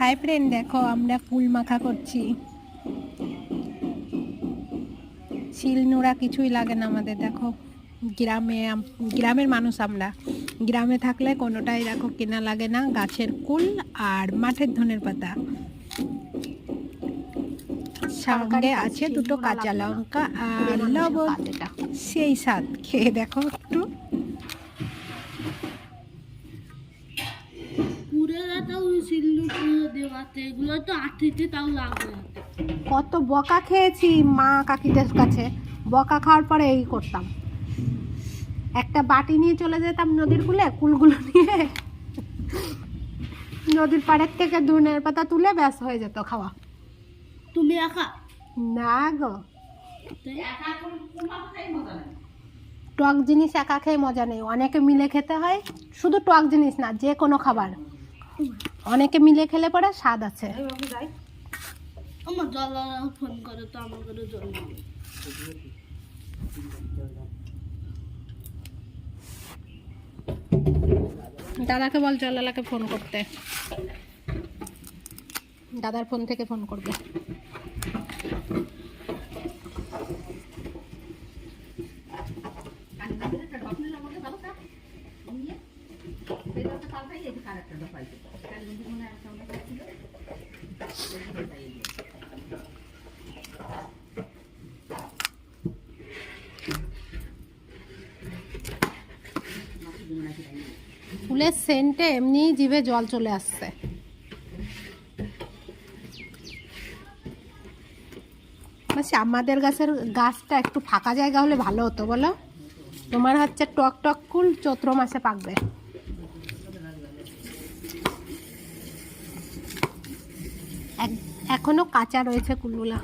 Hi friend, দেখো আমরা কুল মাখা করছি। শিল নোড়া কিছুই লাগে না আমাদের। দেখো গ্রামের মানুষ আমরা। গ্রামে থাকলে কোনোটাই দেখো কেনা লাগে না, গাছের কুল আর মাঠের ধনের পাতা, সঙ্গে আছে দুটো কাঁচা লঙ্কা আর লবণ। সেই স্বাদ, খেয়ে দেখো একটু। কত বকা খেয়েছি মা কাকিদের কাছে। বকা খাওয়ার পরে এই করতাম, একটা বাটি নিয়ে চলে যেতাম নদীর কূলে, কুলগুলো নিয়ে নদীর পাড়ের থেকে ধনের পাতা তুলে ব্যাস হয়ে যেত খাওয়া। তুমি একা? না গো, টক জিনিস একা খেয়ে মজা নেই, অনেকে মিলে খেতে হয়। শুধু টক জিনিস না, যে কোনো খাবার অনেকে মিলে খেলে পরে স্বাদ আছে। আমার জল ফোন করো তো, আমার করে জল দাদাকে বল জলালাকে ফোন করতে, দাদার ফোন থেকে ফোন করবে। ফুলের সেন্টে এমনি জিভে জল চলে আসছে। আমাদের গাছটা একটু ফাঁকা জায়গা হলে ভালো হতো বলো। তোমার হচ্ছে টক টক কুল চৈত্র মাসে পাকবে। এখনো কাঁচা রয়েছে কুলগুলা।